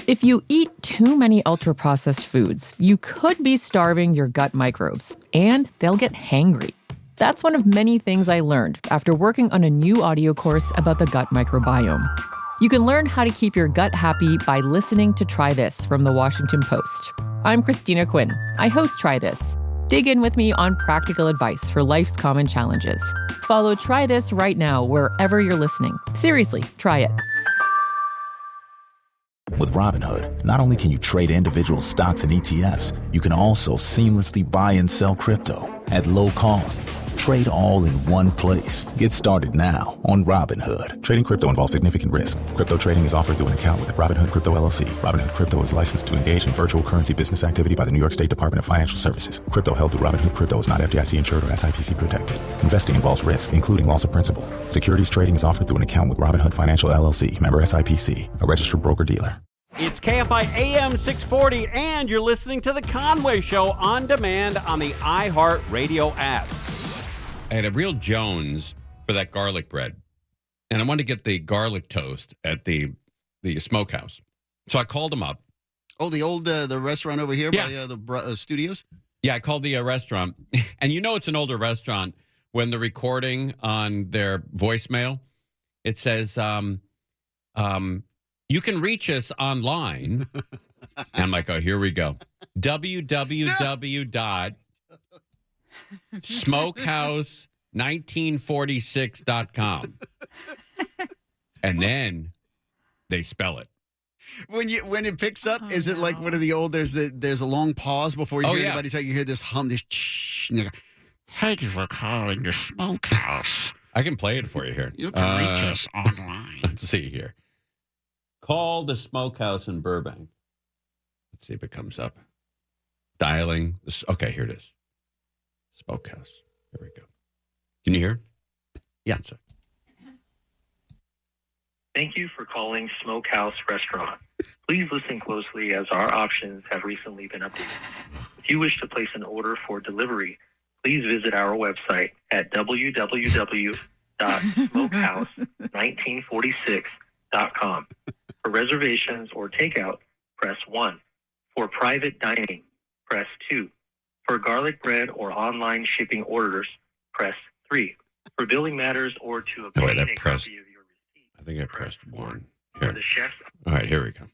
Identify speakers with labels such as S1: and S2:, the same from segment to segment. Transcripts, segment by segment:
S1: If you eat too many ultra-processed foods, you could be starving your gut microbes, and they'll get hangry. That's one of many things I learned after working on a new audio course about the gut microbiome. You can learn how to keep your gut happy by listening to Try This from the Washington Post. I'm Christina Quinn. I host Try This. Dig in with me on practical advice for life's common challenges. Follow Try This right now wherever you're listening. Seriously, try it.
S2: With Robinhood, not only can you trade individual stocks and ETFs, you can also seamlessly buy and sell crypto at low costs. Trade all in one place. Get started now on Robinhood. Trading crypto involves significant risk. Crypto trading is offered through an account with Robinhood Crypto LLC. Robinhood Crypto is licensed to engage in virtual currency business activity by the New York State Department of Financial Services. Crypto held through Robinhood Crypto is not FDIC insured or SIPC protected. Investing involves risk, including loss of principal. Securities trading is offered through an account with Robinhood Financial LLC, member SIPC, a registered broker-dealer.
S3: It's KFI AM 640, and you're listening to The Conway Show on demand on the iHeartRadio app.
S4: I had a real Jones for that garlic bread, and I wanted to get the garlic toast at the Smokehouse. So I called them up.
S5: Oh, the old the restaurant over here by the studios?
S4: Yeah, I called the restaurant, and you know it's an older restaurant when the recording on their voicemail, it says, you can reach us online. And I'm like, oh, here we go. www.smokehouse1946.com. And then they spell it.
S5: When it picks up, is it like one of the old, there's a long pause before you hear anybody talk, you hear this hum, this shh, and you go, thank you for calling the Smokehouse.
S4: I can play it for you here.
S5: You can reach us online.
S4: Let's see here. Call the Smokehouse in Burbank. Let's see if it comes up. Dialing. Okay, here it is. Smokehouse. Here we go. Can you hear?
S5: Yeah.
S6: Thank you for calling Smokehouse Restaurant. Please listen closely as our options have recently been updated. If you wish to place an order for delivery, please visit our website at www.smokehouse1946.com. For reservations or takeout, press 1. For private dining, press 2. For garlic bread or online shipping orders, press 3. For billing matters or to obtain a copy of your receipt,
S4: I think I pressed 1.
S6: For the chef's.
S4: All right, here we go.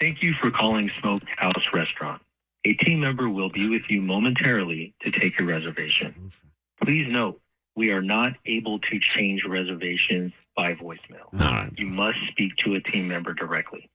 S6: Thank you for calling Smokehouse Restaurant. A team member will be with you momentarily to take your reservation. Please note, we are not able to change reservations by voicemail.
S4: Right.
S6: You must speak to a team member directly.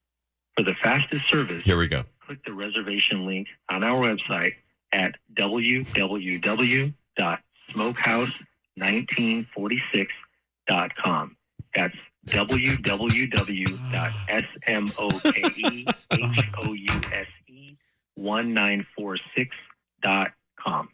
S6: For the fastest service,
S4: here we go.
S6: Click the reservation link on our website at www.smokehouse1946.com. That's www.smokehouse1946.com.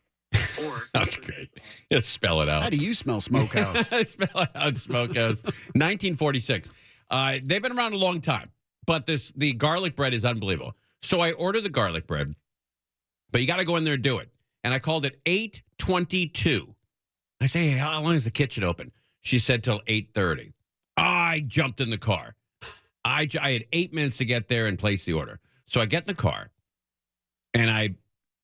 S4: That's great. Let's spell it out.
S5: How do you smell Smokehouse?
S4: Spell it out, Smokehouse. 1946. They've been around a long time, but the garlic bread is unbelievable. So I ordered the garlic bread, but you got to go in there and do it. And I called it 8:22. I say, hey, how long is the kitchen open? She said till 8:30. I jumped in the car. I had 8 minutes to get there and place the order. So I get in the car, and I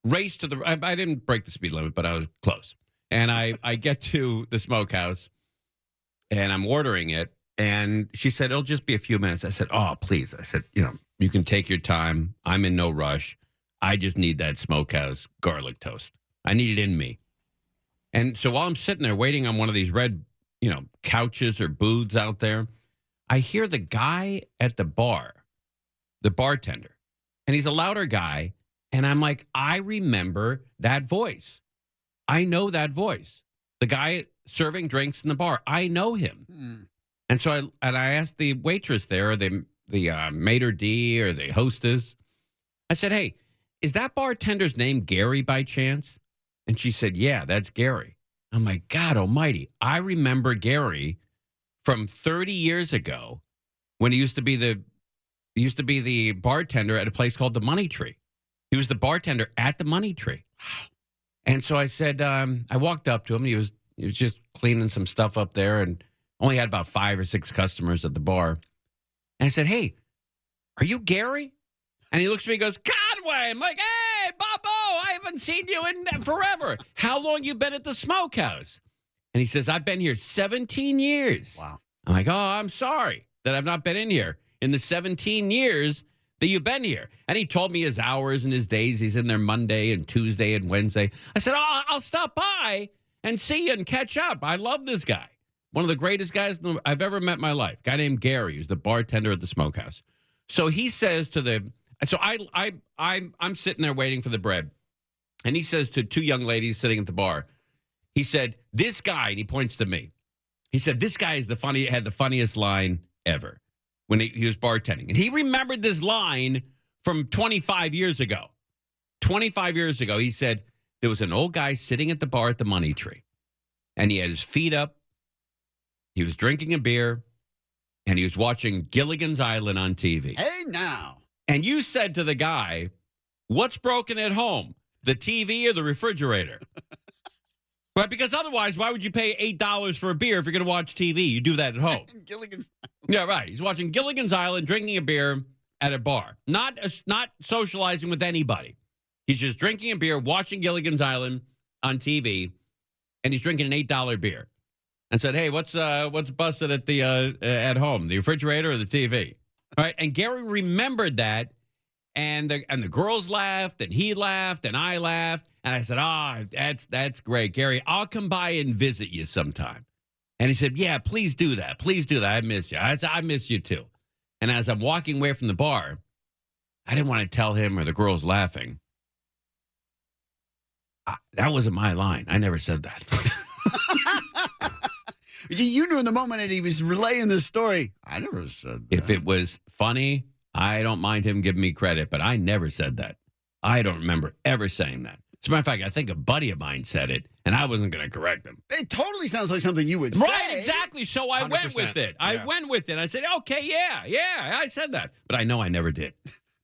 S4: race to I didn't break the speed limit, but I was close. And I get to the Smokehouse, and I'm ordering it. And she said, it'll just be a few minutes. I said, oh, please. I said, you can take your time. I'm in no rush. I just need that Smokehouse garlic toast. I need it in me. And so while I'm sitting there waiting on one of these red, couches or booths out there, I hear the guy at the bar, the bartender, and he's a louder guy. And I'm like, I remember that voice. I know that voice. The guy serving drinks in the bar. I know him. And so I asked the waitress there, or the maitre d' or the hostess. I said, hey, is that bartender's name Gary by chance? And she said, yeah, that's Gary. I'm like, God almighty. I remember Gary from 30 years ago when he used to be the bartender at a place called the Money Tree. He was the bartender at the Money Tree. And so I said, I walked up to him. He was just cleaning some stuff up there and only had about 5 or 6 customers at the bar. And I said, hey, are you Gary? And he looks at me and goes, Conway. I'm like, hey, Bobo, I haven't seen you in forever. How long you been at the Smokehouse? And he says, I've been here 17 years.
S5: Wow.
S4: I'm like, oh, I'm sorry that I've not been in here in the 17 years that you've been here. And he told me his hours and his days. He's in there Monday and Tuesday and Wednesday. I said, oh, I'll stop by and see you and catch up. I love this guy. One of the greatest guys I've ever met in my life. Guy named Gary, who's the bartender at the Smokehouse. So he says to the, so I'm sitting there waiting for the bread. And he says to two young ladies sitting at the bar, he said, this guy, and he points to me. He said, this guy had the funniest line ever when he was bartending. And he remembered this line from 25 years ago. 25 years ago, he said, there was an old guy sitting at the bar at the Money Tree. And he had his feet up. He was drinking a beer. And he was watching Gilligan's Island on TV.
S5: Hey, now.
S4: And you said to the guy, what's broken at home? The TV or the refrigerator? Right, because otherwise, why would you pay $8 for a beer if you're going to watch TV? You do that at home.
S5: Gilligan's Island.
S4: Yeah, right. He's watching Gilligan's Island, drinking a beer at a bar. Not socializing with anybody. He's just drinking a beer, watching Gilligan's Island on TV, and he's drinking an $8 beer. And said, hey, what's busted at the at home? The refrigerator or the TV? All right. And Gary remembered that. And the girls laughed, and he laughed, and I laughed. And I said, that's great, Gary. I'll come by and visit you sometime. And he said, yeah, please do that. Please do that. I miss you. I miss you too. And as I'm walking away from the bar, I didn't want to tell him or the girls laughing. That wasn't my line. I never said that.
S5: You knew in the moment that he was relaying this story. I never said that.
S4: If it was funny, I don't mind him giving me credit, but I never said that. I don't remember ever saying that. As a matter of fact, I think a buddy of mine said it, and I wasn't going to correct him.
S5: It totally sounds like something you would say.
S4: Right, exactly. So I went with it. I went with it. I said, okay, yeah, I said that. But I know I never did.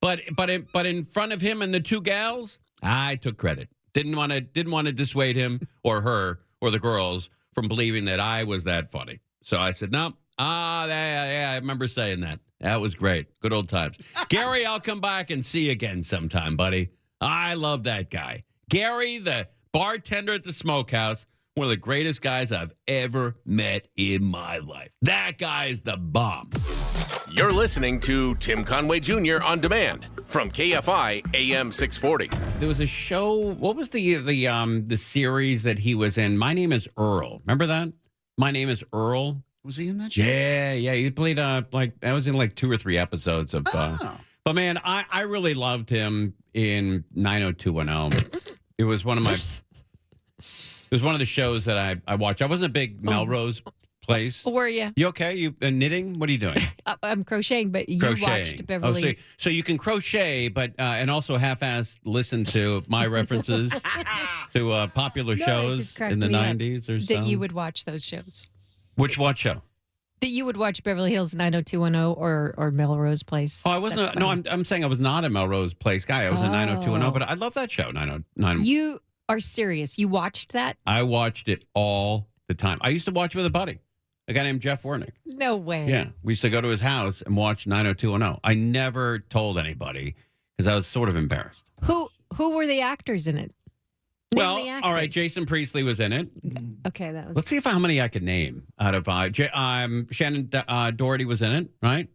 S4: But in front of him and the two gals, I took credit. Didn't want to dissuade him or her or the girls from believing that I was that funny. So I said, no. Yeah, I remember saying that. That was great. Good old times. Gary, I'll come back and see you again sometime, buddy. I love that guy. Gary, the bartender at the Smokehouse, one of the greatest guys I've ever met in my life. That guy is the bomb.
S7: You're listening to Tim Conway Jr. on demand from KFI AM 640.
S4: There was a show. What was the series that he was in? My Name is Earl. Remember that? My Name is Earl.
S5: Was he in that show?
S4: Yeah. He played I was in like 2 or 3 episodes of. But man, I really loved him in 90210. It was one of my. It was one of the shows that I watched. I wasn't a big Melrose Place.
S8: Were you?
S4: You okay? You knitting? What are you doing?
S8: I'm crocheting, but you watched Beverly.
S4: So you can crochet, but and also half-ass listen to my references to popular shows in the 90s or so.
S8: That you would watch those shows.
S4: What show?
S8: That you would watch Beverly Hills 90210 or Melrose Place.
S4: Oh, I wasn't. No, I'm saying I was not a Melrose Place guy. I was a 90210, but I love that show. 909.
S8: You are serious? You watched that?
S4: I watched it all the time. I used to watch with a buddy, a guy named Jeff Wernick.
S8: No way.
S4: Yeah, we used to go to his house and watch 90210. I never told anybody because I was sort of embarrassed.
S8: Who were the actors in it?
S4: Well, all right, Jason Priestley was in it.
S8: Okay, that was.
S4: Let's see how many I could name out of. Shannon Doherty was in it, right?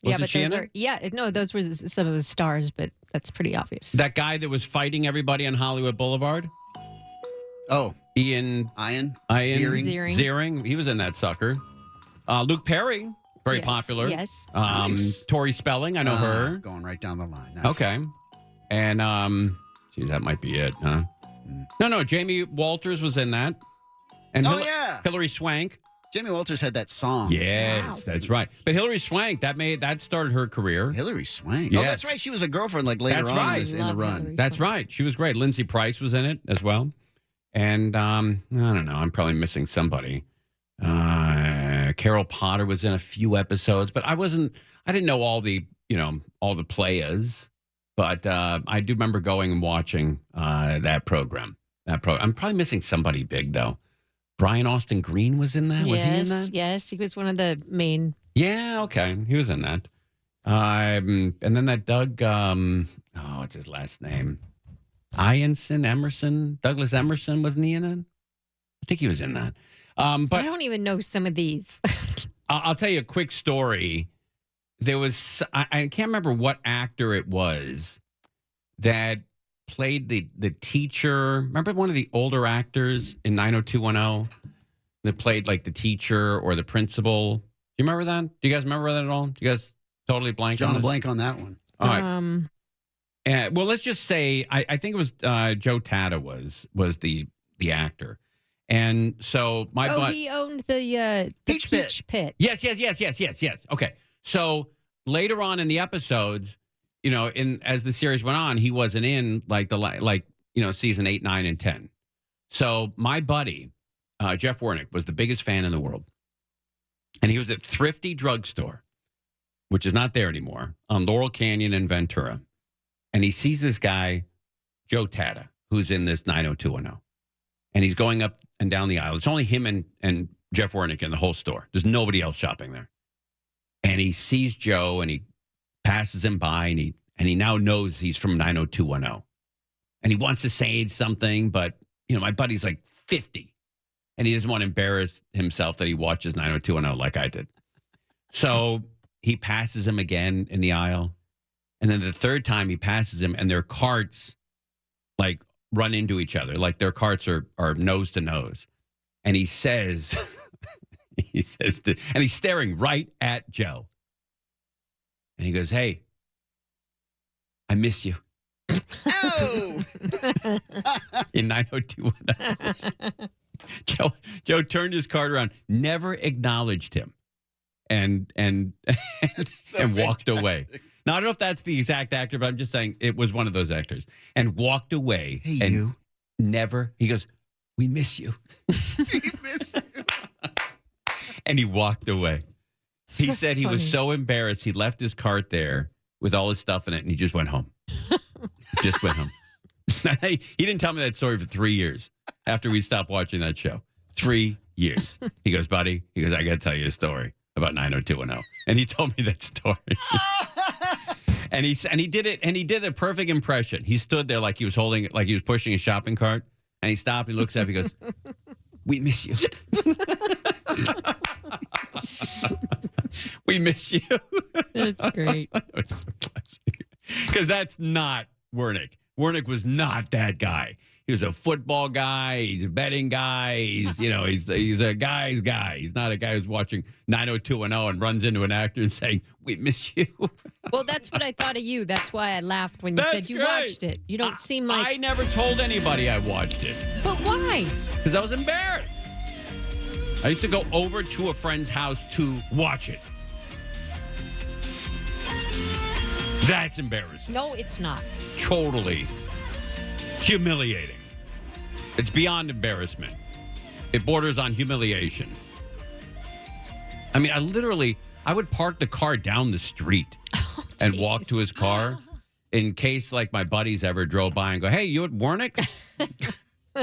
S8: Those were some of the stars, but that's pretty obvious.
S4: That guy that was fighting everybody on Hollywood Boulevard.
S5: Oh,
S4: Ian Ziering. He was in that sucker. Luke Perry, very popular.
S8: Yes.
S5: Nice.
S4: Tori Spelling, I know her.
S5: Going right down the line. Nice.
S4: Okay. And that might be it, huh? No, Jamie Walters was in that. And Hilary Swank.
S5: Jamie Walters had that song.
S4: Yes, that's right. But Hilary Swank, that started her career.
S5: Hilary Swank.
S4: Yes.
S5: Oh, that's right. She was a girlfriend later on in the run.
S4: That's right. She was great. Lindsay Price was in it as well. And I don't know. I'm probably missing somebody. Carol Potter was in a few episodes, but I didn't know all the players. But I do remember going and watching that program. I'm probably missing somebody big, though. Brian Austin Green was in that? Was he in that?
S8: Yes, he was one of the main.
S4: Yeah, okay. He was in that. And then that Doug, what's his last name? Emerson? Douglas Emerson, wasn't he in it? I think he was in that. But
S8: I don't even know some of these.
S4: I'll tell you a quick story. There was, I can't remember what actor it was that played the teacher. Remember one of the older actors in 90210 that played like the teacher or the principal? Do you remember that? Do you guys remember that at all? Do you guys totally blank on
S5: John
S4: this?
S5: blank on that one.
S4: All right. Well, let's just say I think it was Joe Tata was the actor. And so
S8: he owned the Peach Pit.
S4: Yes. Okay. So later on in the episodes, as the series went on, he wasn't in season 8, 9, and 10. So my buddy, Jeff Wernick, was the biggest fan in the world. And he was at Thrifty Drugstore, which is not there anymore, on Laurel Canyon in Ventura. And he sees this guy, Joe Tata, who's in this 90210. And he's going up and down the aisle. It's only him and Jeff Wernick in the whole store. There's nobody else shopping there. And he sees Joe and he passes him by and he now knows he's from 90210. And he wants to say something, but my buddy's like 50. And he doesn't want to embarrass himself that he watches 90210 like I did. So he passes him again in the aisle. And then the third time he passes him and their carts like run into each other. Like their carts are nose to nose. And he says, and he's staring right at Joe. And he goes, "Hey, I miss you."
S5: Oh!
S4: In 90210. Joe turned his cart around, never acknowledged him, and walked away. Now, I don't know if that's the exact actor, but I'm just saying it was one of those actors. And walked away.
S5: Hey,
S4: and
S5: you.
S4: He goes, "We miss you."
S5: We miss you.
S4: And he walked away. He said he was so embarrassed. He left his cart there with all his stuff in it, and he just went home. Just went home. He didn't tell me that story for 3 years after we stopped watching that show. 3 years. He goes, "Buddy," he goes, "I got to tell you a story about 90210. And he told me that story. And he did it, and he did a perfect impression. He stood there like he was pushing a shopping cart, and he stopped, he looks up, he goes, "We miss you." We miss you.
S8: That's great.
S4: It's so classic. Because that's not Wernick. Wernick was not that guy. He was a football guy. He's a betting guy. He's a guy's guy. He's not a guy who's watching 90210 and runs into an actor and saying, "We miss you."
S8: Well, that's what I thought of you. That's why I laughed when you said you watched it. You don't seem like...
S4: I never told anybody I watched it.
S8: But why?
S4: Because I was embarrassed. I used to go over to a friend's house to watch it. That's embarrassing.
S8: No, it's not.
S4: Totally humiliating. It's beyond embarrassment. It borders on humiliation. I mean, I would park the car down the street and walk to his car in case like my buddies ever drove by and go, "Hey, you at Wernick?"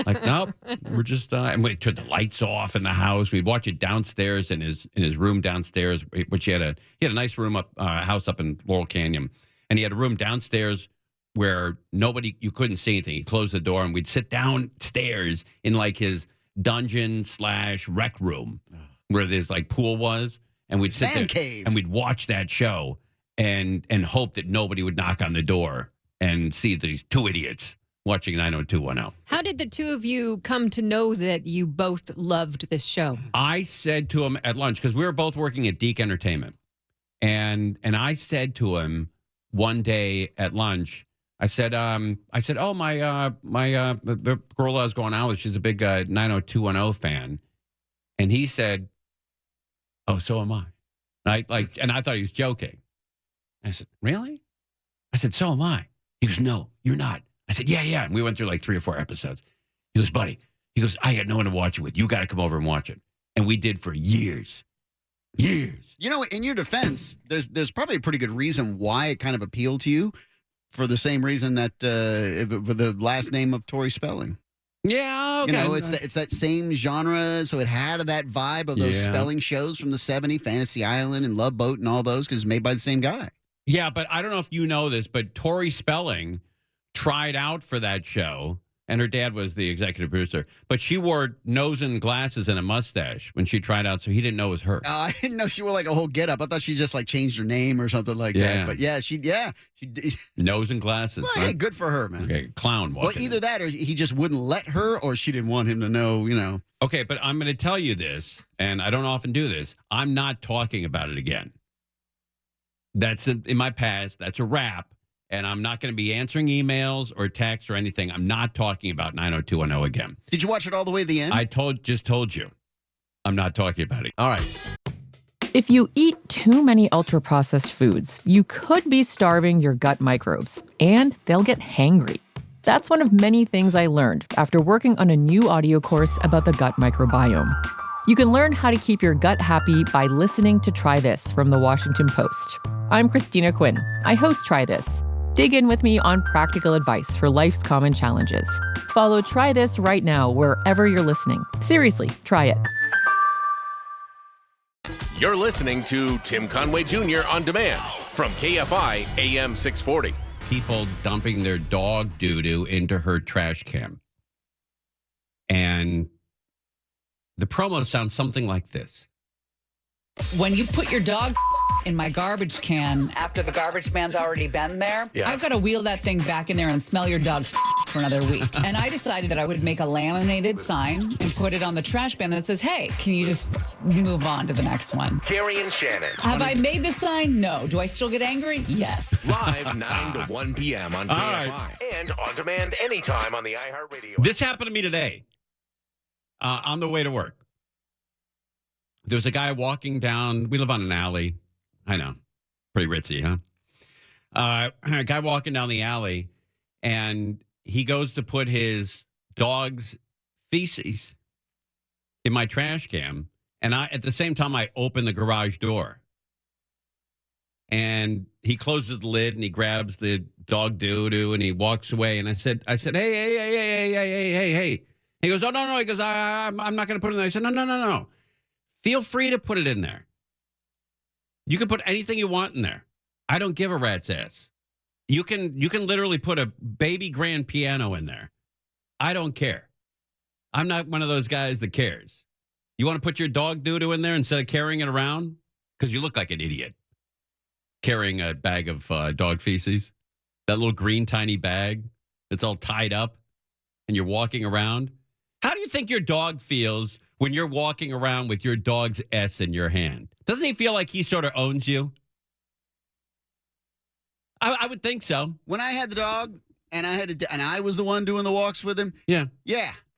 S4: Like, nope. We're just and we turned the lights off in the house. We'd watch it downstairs in his room downstairs, which he had a nice room house up in Laurel Canyon, and he had a room downstairs where you couldn't see anything. He closed the door, and we'd sit downstairs in like his dungeon/rec room where this like pool was, and we'd sit there
S5: cave.
S4: And we'd watch that show and hope that nobody would knock on the door and see these two idiots watching 90210.
S8: How did the two of you come to know that you both loved this show?
S4: I said to him at lunch, because we were both working at Deke Entertainment, and I said to him one day at lunch, I said, "Oh, the girl I was going out with, she's a big 90210 fan," and he said, "Oh, so am I." And I thought he was joking. I said, "Really?" I said, "So am I." He goes, "No, you're not." I said, yeah. And we went through like 3 or 4 episodes. He goes, "Buddy," he goes, "I got no one to watch it with. You got to come over and watch it." And we did for years. Years.
S5: In your defense, there's probably a pretty good reason why it kind of appealed to you, for the same reason that for the last name of Tori Spelling.
S4: Yeah, okay.
S5: It's that same genre, so it had that vibe of those spelling shows from the 70s, Fantasy Island and Love Boat and all those, because it's made by the same guy.
S4: Yeah, but I don't know if you know this, but Tori Spelling tried out for that show, and her dad was the executive producer, but she wore nose and glasses and a mustache when she tried out, so he didn't know it was her.
S5: I didn't know she wore like a whole getup. I thought she just like changed her name or something like that. But she
S4: Nose and glasses.
S5: Well, hey, good for her, man.
S4: Okay, clown walking.
S5: Well, either that or he just wouldn't let her, or she didn't want him to know,
S4: Okay, but I'm going to tell you this, and I don't often do this. I'm not talking about it again. That's in my past. That's a wrap. And I'm not going to be answering emails or texts or anything. I'm not talking about 90210 again.
S5: Did you watch it all the way to the end?
S4: I just told you. I'm not talking about it. All right.
S1: If you eat too many ultra-processed foods, you could be starving your gut microbes, and they'll get hangry. That's one of many things I learned after working on a new audio course about the gut microbiome. You can learn how to keep your gut happy by listening to Try This from the Washington Post. I'm Christina Quinn. I host Try This. Dig in with me on practical advice for life's common challenges. Follow Try This right now wherever you're listening. Seriously, try it.
S7: You're listening to Tim Conway Jr. on demand from KFI AM 640.
S4: People dumping their dog doo-doo into her trash can. And the promo sounds something like this.
S9: When you put your dog in my garbage can after the garbage man's already been there, I've got to wheel that thing back in there and smell your dog's for another week. And I decided that I would make a laminated sign and put it on the trash bin that says, hey, can you just move on to the next one?
S7: Gary and Shannon.
S9: Have I made the sign? No. Do I still get angry? Yes.
S7: Live 9 to 1 p.m. on KFI. And on demand anytime on the iHeartRadio.
S4: This happened to me today on the way to work. There's a guy walking down. We live on an alley. I know. Pretty ritzy, huh? A guy walking down the alley, and he goes to put his dog's feces in my trash can. And at the same time, I open the garage door. And he closes the lid, and he grabs the dog doo-doo, and he walks away. And I said, hey. He goes, oh, no. He goes, I'm not going to put it in there. I said, no. Feel free to put it in there. You can put anything you want in there. I don't give a rat's ass. You can literally put a baby grand piano in there. I don't care. I'm not one of those guys that cares. You want to put your dog doo-doo in there instead of carrying it around? Because you look like an idiot carrying a bag of dog feces. That little green tiny bag that's all tied up and you're walking around. How do you think your dog feels when you're walking around with your dog's S in your hand? Doesn't he feel like he sort of owns you? I would think so.
S5: When I had the dog and I was the one doing the walks with him.
S4: Yeah.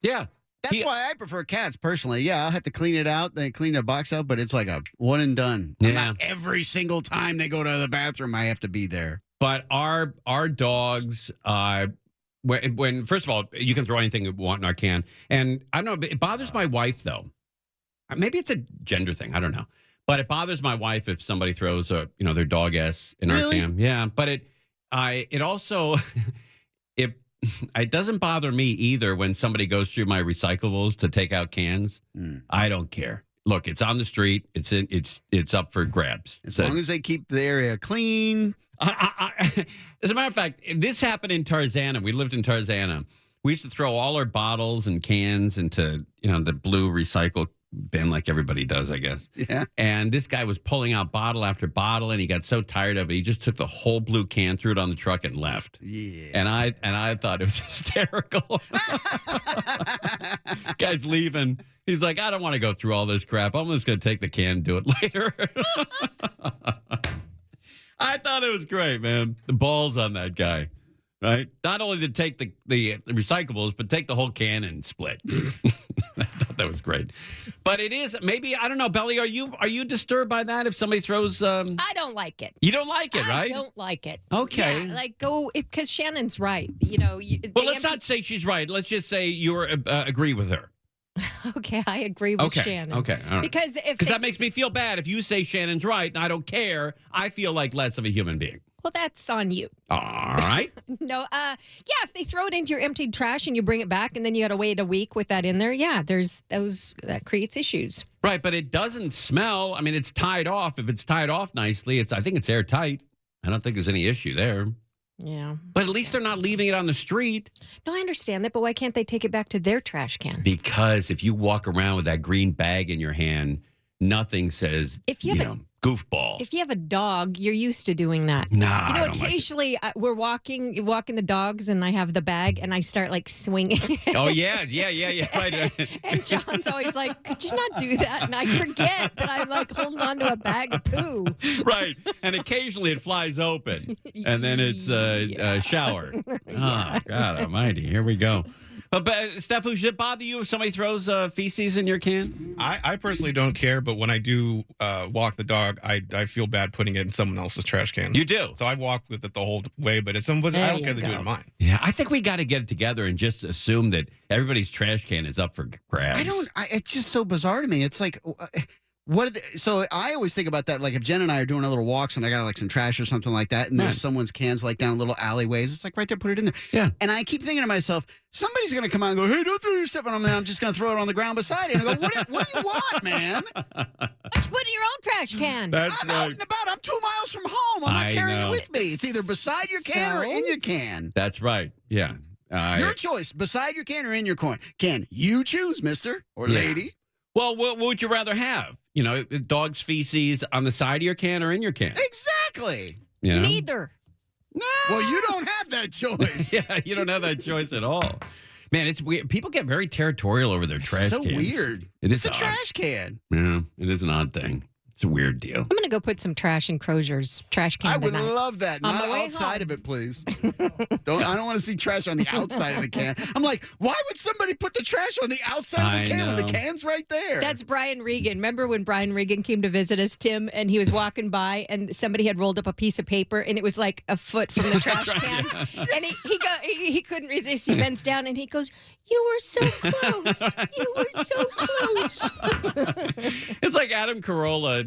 S5: That's why I prefer cats personally. Yeah, I'll have to clean it out, then clean the box out, but it's like a one and done.
S4: Yeah.
S5: Not every single time they go to the bathroom, I have to be there.
S4: But our dogs, when first of all, you can throw anything you want in our can, and I don't know, it bothers my wife though. Maybe it's a gender thing. I don't know. But it bothers my wife if somebody throws their dog S in our can. Yeah, but it also it doesn't bother me either when somebody goes through my recyclables to take out cans. I don't care. Look, it's on the street. It's up for grabs.
S5: As long as they keep the area clean.
S4: As a matter of fact, this happened in Tarzana. We lived in Tarzana. We used to throw all our bottles and cans into the blue recycle bin like everybody does, I guess.
S5: Yeah.
S4: And this guy was pulling out bottle after bottle, and he got so tired of it, he just took the whole blue can, threw it on the truck, and left.
S5: Yeah.
S4: And I thought it was hysterical. Guy's leaving. He's like, I don't want to go through all this crap. I'm just going to take the can and do it later. I thought it was great, man. The balls on that guy, right? Not only to take the recyclables, but take the whole can and split. I thought that was great. But it is, maybe, I don't know, Belly, are you disturbed by that if somebody throws...
S8: I don't like it.
S4: You don't like it, right?
S8: I don't like it.
S4: Okay.
S8: Yeah, because Shannon's right.
S4: Well, let's not say she's right. Let's just say you agree with her.
S8: Okay, I agree with Shannon.
S4: Okay, all right.
S8: Because
S4: that makes me feel bad. If you say Shannon's right and I don't care, I feel like less of a human being.
S8: Well, that's on you.
S4: All right.
S8: No, if they throw it into your emptied trash and you bring it back and then you got to wait a week with that in there, that creates issues.
S4: Right, but it doesn't smell. I mean, it's tied off. If it's tied off nicely, I think it's airtight. I don't think there's any issue there.
S8: Yeah.
S4: But at least they're not leaving it on the street.
S8: No, I understand that, but why can't they take it back to their trash can?
S4: Because if you walk around with that green bag in your hand, nothing says, goofball.
S8: If you have a dog, you're used to doing that.
S4: Nah,
S8: you know,
S4: I don't
S8: occasionally we're walking the dogs, and I have the bag, and I start like swinging.
S4: Oh yeah. Right.
S8: And John's always like, "Could you not do that?" And I forget that I'm like holding on to a bag of poo.
S4: Right, and occasionally it flies open, and then it's a shower. Oh God Almighty! Here we go. But Steffu, should it bother you if somebody throws feces in your can?
S10: I personally don't care, but when I do walk the dog, I feel bad putting it in someone else's trash can.
S4: You do?
S10: So I've walked with it the whole way, but if someone was, I don't care to do it in mine.
S4: Yeah, I think we got to get it together and just assume that everybody's trash can is up for grabs.
S5: It's just so bizarre to me. It's like, so I always think about that, like if Jen and I are doing a little walks and I got like some trash or something like that, and there's someone's cans like down little alleyways, it's like right there, put it in there.
S4: Yeah.
S5: And I keep thinking to myself, somebody's going to come out and go, hey, don't throw your stuff on me. I'm just going to throw it on the ground beside it. And I go, what do you want, man?
S8: Just put it in your own trash can.
S5: I'm out and about. I'm 2 miles from home. I'm not carrying it with me. It's either beside your can or in your can.
S4: That's right. Yeah.
S5: Your choice, beside your can or in your can. You choose, mister or lady.
S4: Well, what would you rather have? Dog's feces on the side of your can or in your can?
S5: Exactly.
S8: Neither.
S5: No. Well, you don't have that choice.
S4: Yeah, you don't have that choice at all. Man, it's weird. People get very territorial over their trash cans.
S5: It's so weird.
S4: It's
S5: a trash can.
S4: Yeah, it is an odd thing. It's a weird deal.
S8: I'm going to go put some trash in Crozier's trash can
S5: I would
S8: tonight.
S5: love that. Not outside of it, please. I don't want to see trash on the outside of the can. I'm like, why would somebody put the trash on the outside of the can when the can's right there?
S8: That's Brian Regan. Remember when Brian Regan came to visit us, Tim, and he was walking by and somebody had rolled up a piece of paper and it was like a foot from the trash can. And he couldn't resist. He bends down and he goes, "You were so close. You were so close."
S4: It's like Adam Carolla.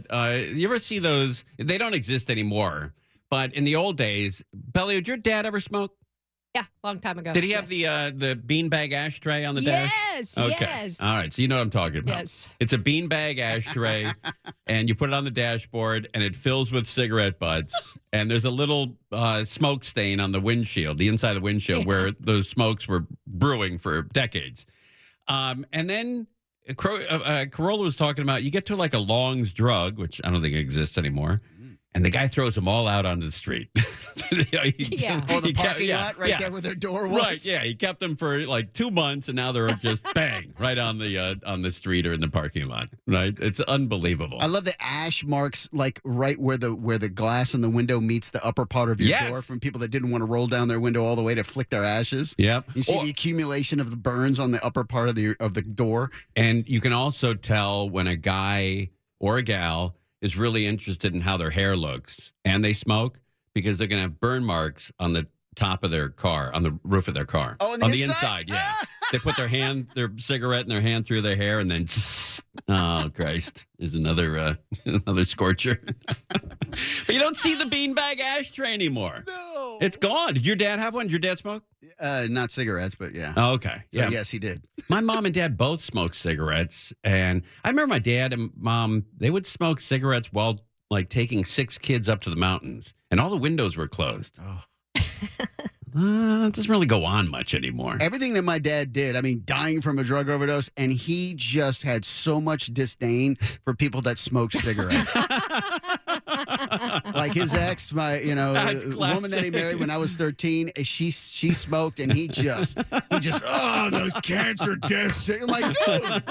S4: You ever see those? They don't exist anymore. But in the old days, Belly, did your dad ever smoke?
S8: Yeah, long time ago.
S4: Did he have the beanbag ashtray on the dash?
S8: Yes,
S4: okay.
S8: Yes.
S4: All right, so you know what I'm talking about.
S8: Yes.
S4: It's a beanbag ashtray, and you put it on the dashboard, and it fills with cigarette butts, and there's a little smoke stain on the windshield, the inside of the windshield, where those smokes were brewing for decades. And then Carolla was talking about, you get to like a Long's Drug, which I don't think exists anymore, and the guy throws them all out onto the street.
S5: The parking lot right there where their door was.
S4: Right, yeah. He kept them for like 2 months, and now they're just bang right on the street or in the parking lot. Right, it's unbelievable.
S5: I love the ash marks, like right where the glass in the window meets the upper part of your door, from people that didn't want to roll down their window all the way to flick their ashes.
S4: Yep.
S5: You see the accumulation of the burns on the upper part of the door,
S4: and you can also tell when a guy or a gal is really interested in how their hair looks, and they smoke, because they're going to have burn marks on the top of their car, on the roof of their car.
S5: Oh,
S4: on the inside, yeah. They put their cigarette in their hand through their hair, and then, oh, Christ, there's another scorcher. But you don't see the beanbag ashtray anymore. No. It's gone. Did your dad have one? Did your dad smoke?
S5: Not cigarettes, but yeah.
S4: Oh, okay.
S5: So, yes, he did.
S4: My mom and dad both smoked cigarettes, and I remember my dad and mom, they would smoke cigarettes while like taking 6 kids up to the mountains, and all the windows were closed.
S5: Oh.
S4: It doesn't really go on much anymore.
S5: Everything that my dad did, I mean, dying from a drug overdose, and he just had so much disdain for people that smoked cigarettes. Like his ex, the woman that he married when I was 13, she smoked, and he just, those cancer deaths. I'm like, dude.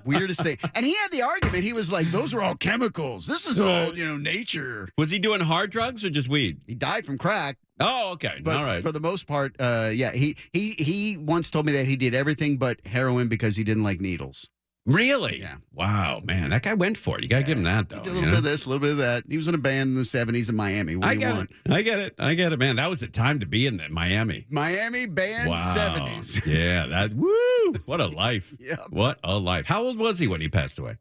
S5: Weirdest thing. And he had the argument. He was like, those are all chemicals. This is all, nature.
S4: Was he doing hard drugs or just weed?
S5: He died from crack.
S4: Oh, okay.
S5: But
S4: all right.
S5: For the most part, he once told me that he did everything but heroin because he didn't like needles.
S4: Really?
S5: Yeah.
S4: Wow, man. That guy went for it. You got to give him that, though.
S5: He did a little bit of this, a little bit of that. He was in a band in the 70s in Miami. What do you want?
S4: I get it, man. That was the time to be in Miami.
S5: Miami band 70s.
S4: Yeah, woo! What a life.
S5: Yep.
S4: What a life. How old was he when he passed away?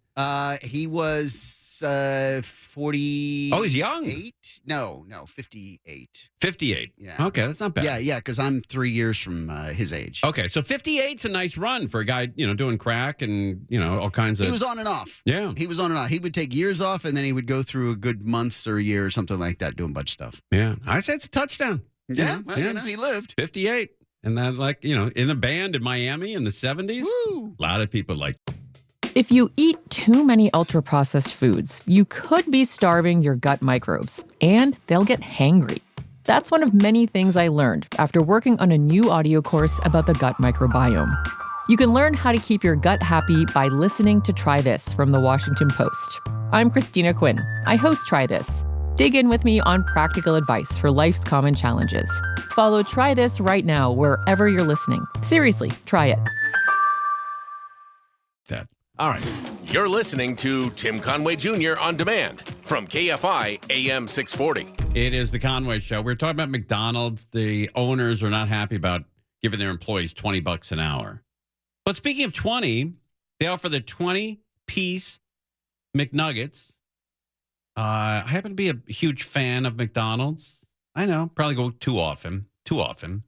S5: He was 40.
S3: Oh, he's young.
S5: No, 58.
S3: 58.
S5: Yeah.
S3: Okay, that's not bad.
S5: Yeah, because I'm 3 years from his age.
S3: Okay, so 58's a nice run for a guy, doing crack and, all kinds of...
S5: He was on and off.
S3: Yeah.
S5: He was on and off. He would take years off, and then he would go through a good months or a year or something like that doing a bunch of stuff.
S3: Yeah. I said it's a touchdown.
S5: Yeah, well, he lived.
S3: 58. And that, in a band in Miami in the 70s,
S5: Woo.
S3: a lot of people like...
S1: If you eat too many ultra-processed foods, you could be starving your gut microbes, and they'll get hangry. That's one of many things I learned after working on a new audio course about the gut microbiome. You can learn how to keep your gut happy by listening to Try This from the Washington Post. I'm Christina Quinn. I host Try This. Dig in with me on practical advice for life's common challenges. Follow Try This right now wherever you're listening. Seriously, try it.
S3: All right.
S7: You're listening to Tim Conway Jr. on demand from KFI AM 640.
S3: It is the Conway Show. We're talking about McDonald's. The owners are not happy about giving their employees $20 an hour. But speaking of 20, they offer the 20-piece McNuggets. I happen to be a huge fan of McDonald's. I know, probably go too often.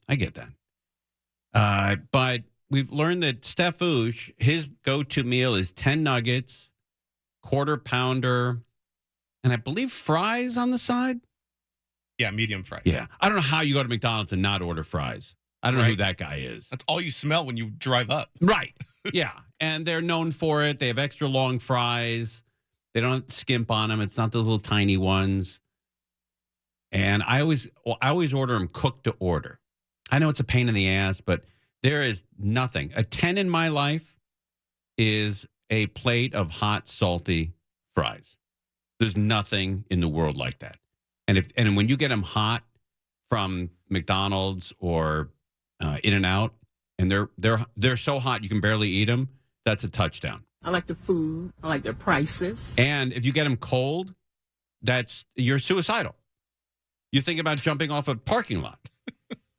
S3: I get that. But we've learned that Stefouche, his go-to meal is 10 nuggets, quarter pounder, and I believe fries on the side.
S10: Yeah, medium fries.
S3: Yeah. I don't know how you go to McDonald's and not order fries. I don't know who that guy is.
S10: That's all you smell when you drive up.
S3: Right. Yeah. And they're known for it. They have extra long fries. They don't skimp on them. It's not those little tiny ones. And I always order them cooked to order. I know it's a pain in the ass, but there is nothing. A 10 in my life is a plate of hot, salty fries. There's nothing in the world like that. And when you get them hot from McDonald's or In-N-Out, and they're so hot you can barely eat them, that's a touchdown.
S11: I like the food. I like their prices.
S3: And if you get them cold, you're suicidal. You think about jumping off a parking lot,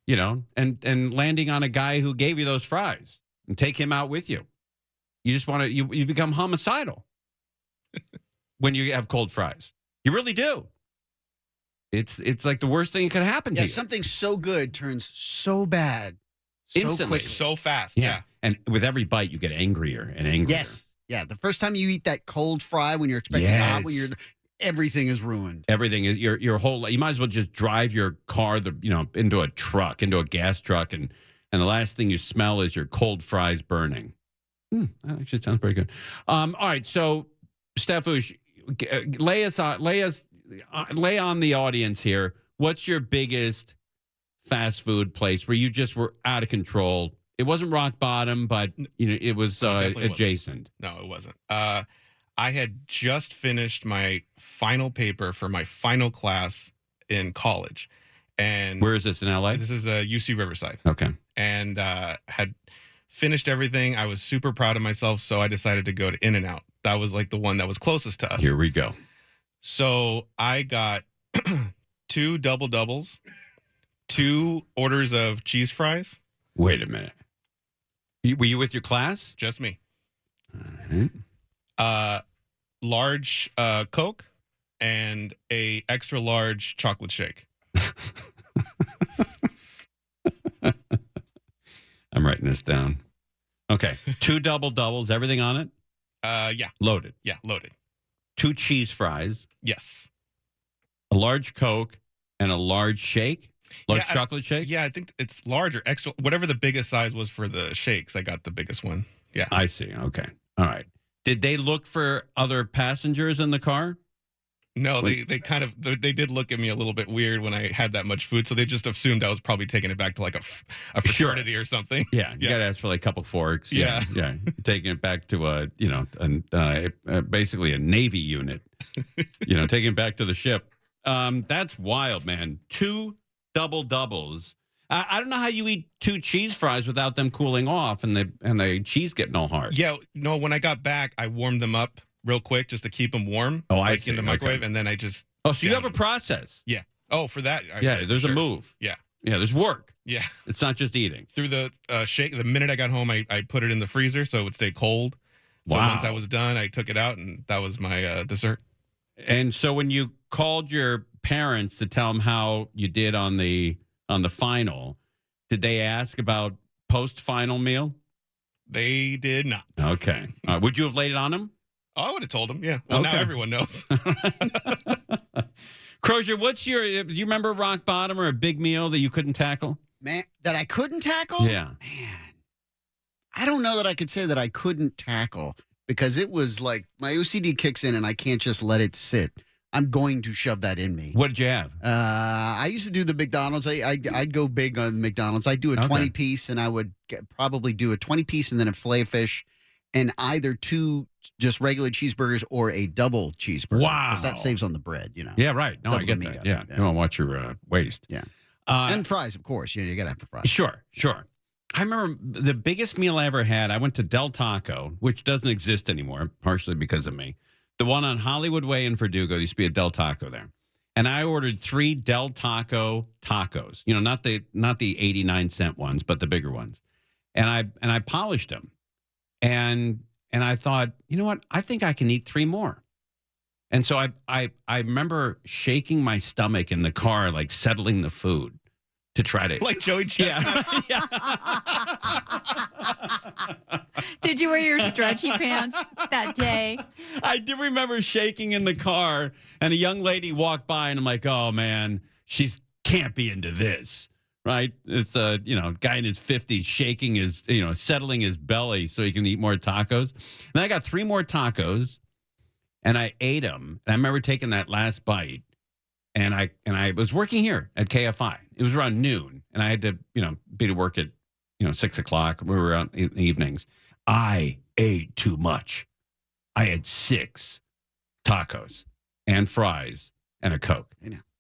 S3: and landing on a guy who gave you those fries and take him out with you. You just want to, you become homicidal when you have cold fries. You really do. It's like the worst thing that could happen to you.
S5: Something so good turns so bad so
S3: instantly,
S5: quickly.
S10: So fast.
S3: Yeah. And with every bite, you get angrier and angrier.
S5: Yes. Yeah. The first time you eat that cold fry when you're expecting hot, everything is ruined.
S3: Everything is your whole. You might as well just drive your car, into a truck, into a gas truck, and the last thing you smell is your cold fries burning. That actually sounds pretty good. All right, so Stefouche, lay on the audience here. What's your biggest fast food place where you just were out of control? It wasn't rock bottom, but it was adjacent.
S10: No, it wasn't. I had just finished my final paper for my final class in college. And
S3: where is this, in LA?
S10: This is UC Riverside.
S3: Okay.
S10: And had finished everything. I was super proud of myself, so I decided to go to In-N-Out. That was like the one that was closest to us.
S3: Here we go.
S10: So I got 2 double doubles, 2 orders of cheese fries.
S3: Wait a minute. Were you with your class?
S10: Just me.
S3: All right.
S10: Large Coke and a extra large chocolate shake.
S3: I'm writing this down. Okay. 2 double doubles, everything on it?
S10: Yeah.
S3: Loaded.
S10: Yeah, loaded.
S3: 2 cheese fries.
S10: Yes.
S3: A large Coke and a large shake? Chocolate shake?
S10: Yeah, I think it's larger. Extra, whatever the biggest size was for the shakes, I got the biggest one. Yeah.
S3: I see. Okay. All right. Did they look for other passengers in the car?
S10: No, they did look at me a little bit weird when I had that much food, so they just assumed I was probably taking it back to like a fraternity or something.
S3: Yeah, you got to ask for like a couple forks. Yeah. Taking it back to basically a Navy unit. Taking it back to the ship. That's wild, man. 2 double doubles. I don't know how you eat 2 cheese fries without them cooling off and the cheese getting all hard.
S10: Yeah, no. When I got back, I warmed them up real quick just to keep them warm.
S3: Oh, I see.
S10: In the microwave,
S3: okay.
S10: And then I just.
S3: Oh, so you have a process?
S10: Yeah. Oh, for that.
S3: There's a move.
S10: Yeah.
S3: Yeah, there's work.
S10: Yeah.
S3: It's not just eating.
S10: Through the shake, the minute I got home, I put it in the freezer so it would stay cold. So
S3: Wow.
S10: once I was done, I took it out, and that was my dessert.
S3: And so when you called your parents to tell them how you did on the final, did they ask about post-final meal?
S10: They did not.
S3: Okay. Would you have laid it on them?
S10: Oh, I would have told them. Yeah. Well, now everyone knows.
S3: Crozier, do you remember rock bottom or a big meal that you couldn't tackle?
S5: Man, that I couldn't tackle?
S3: Yeah.
S5: Man, I don't know that I could say that I couldn't tackle because it was like my OCD kicks in and I can't just let it sit. I'm going to shove that in me.
S3: What did you have?
S5: I used to do the McDonald's. I'd go big on McDonald's. I'd do a 20-piece, and I would probably do a 20-piece and then a filet-fish and either 2 just regular cheeseburgers or a double cheeseburger.
S3: Wow.
S5: Because that saves on the bread, you know.
S3: Yeah, right. No,
S5: Double
S3: I get
S5: the
S3: that.
S5: meat
S3: Yeah.
S5: up.
S3: You don't watch your waste.
S5: Yeah. And fries, of course. You got to have the fries.
S3: Sure. I remember the biggest meal I ever had. I went to Del Taco, which doesn't exist anymore, partially because of me. The one on Hollywood Way in Verdugo used to be a Del Taco there. And I ordered 3 Del Taco tacos. You know, not the 89-cent ones, but the bigger ones. And I polished them. And I thought, you know what? I think I can eat 3 more. And so I remember shaking my stomach in the car, like settling the food to try to
S10: Like Joey Chestnut.
S3: Yeah.
S12: Did you wear your stretchy pants that day?
S3: I do remember shaking in the car, and a young lady walked by, and I'm like, oh man, she can't be into this. Right? It's a guy in his 50s shaking his, settling his belly so he can eat more tacos. And I got 3 more tacos, and I ate them. And I remember taking that last bite, and I was working here at KFI. It was around noon, and I had to, be to work at, 6 o'clock. We were out in the evenings. I ate too much. I had 6 tacos and fries and a Coke.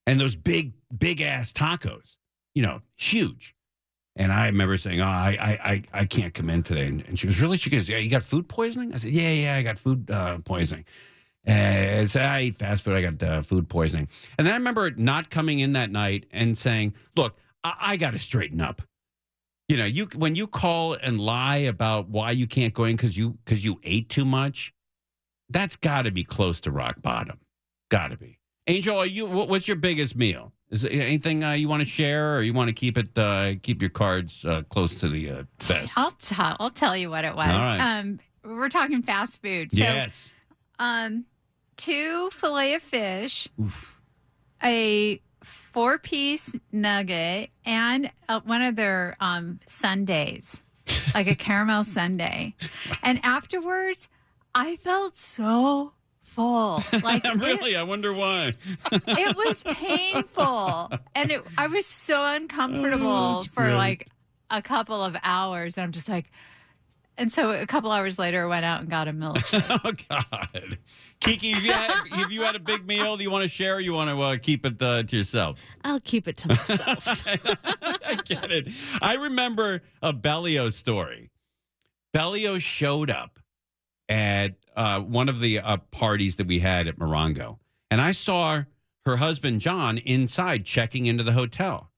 S3: And those big ass tacos. Huge. And I remember saying, I can't come in today. And she goes, really? She goes, yeah, you got food poisoning? I said, yeah, I got food poisoning. And I said, I eat fast food. I got food poisoning. And then I remember not coming in that night and saying, look, I got to straighten up. When you call and lie about why you can't go in because you ate too much, that's got to be close to rock bottom. Got to be. Angel, what's your biggest meal? Is there anything you want to share, or you want to keep your cards close to the vest?
S12: I'll tell you what it was.
S3: All right.
S12: We're talking fast food. So,
S3: yes.
S12: 2 filet of fish, a 4-piece nugget, and one of their sundaes, like a caramel sundae. And afterwards, I felt so full. Like
S3: really? I wonder why.
S12: It was painful. And I was so uncomfortable for
S3: great.
S12: like a couple of hours. And I'm just like, and so a couple hours later, I went out and got a milkshake.
S3: Oh, God. Kiki, have you had a big meal? Do you want to share, or you want to keep it to yourself?
S8: I'll keep it to myself.
S3: I get it. I remember a Bellio story. Bellio showed up at one of the parties that we had at Morongo, and I saw her husband, John, inside checking into the hotel.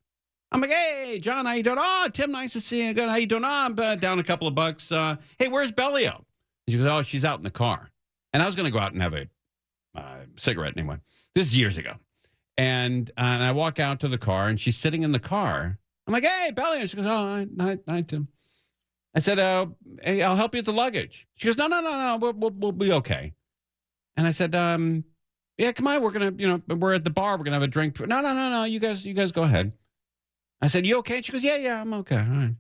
S3: I'm like, hey, John, how you doing? Oh, Tim, nice to see you. Good. How you doing? Oh, I'm down a couple of bucks. Hey, where's Bellio? She goes, oh, she's out in the car. And I was going to go out and have a cigarette anyway. This is years ago. And I walk out to the car, and she's sitting in the car. I'm like, hey, Bellio. She goes, oh, hi, Tim. I said, hey, I'll help you with the luggage. She goes, no, we'll be okay. And I said, yeah, come on. We're going to, we're at the bar. We're going to have a drink. No. You guys go ahead. I said, you okay? She goes, yeah, I'm okay. All right.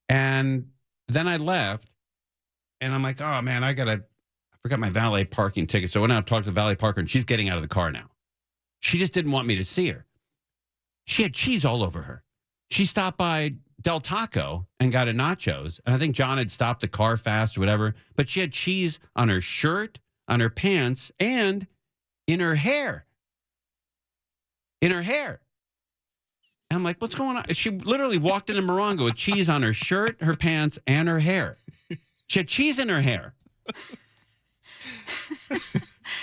S3: And then I left, and I'm like, oh, man, I forgot my valet parking ticket. So I went out and talked to the valet parker, and she's getting out of the car now. She just didn't want me to see her. She had cheese all over her. She stopped by Del Taco and got a nachos, and I think John had stopped the car fast or whatever, but she had cheese on her shirt, on her pants, and in her hair. And I'm like, what's going on? She literally walked into Morongo with cheese on her shirt, her pants, and her hair. She had cheese in her hair.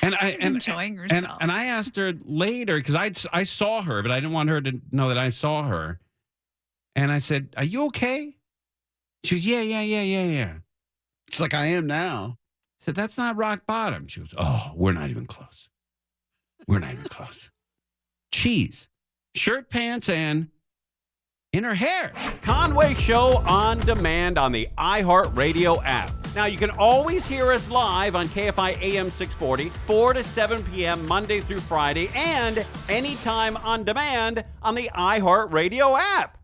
S3: And
S12: enjoying herself.
S3: And I asked her later, because I saw her, but I didn't want her to know that I saw her. And I said, are you okay? She goes, yeah.
S5: It's like I am now.
S3: said, that's not rock bottom. She goes, oh, we're not even close. We're not even close. Cheese, shirt, pants, and in her hair.
S13: Conway Show on demand on the iHeartRadio app. Now, you can always hear us live on KFI AM 640, 4 to 7 p.m. Monday through Friday, and anytime on demand on the iHeartRadio app.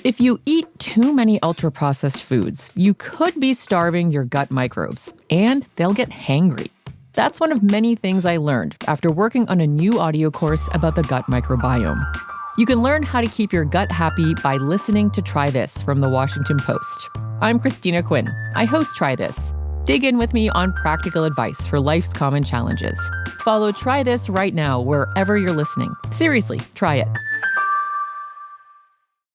S1: If you eat too many ultra-processed foods, you could be starving your gut microbes, and they'll get hangry. That's one of many things I learned after working on a new audio course about the gut microbiome. You can learn how to keep your gut happy by listening to Try This from the Washington Post. I'm Christina Quinn. I host Try This. Dig in with me on practical advice for life's common challenges. Follow Try This right now wherever you're listening. Seriously, try it.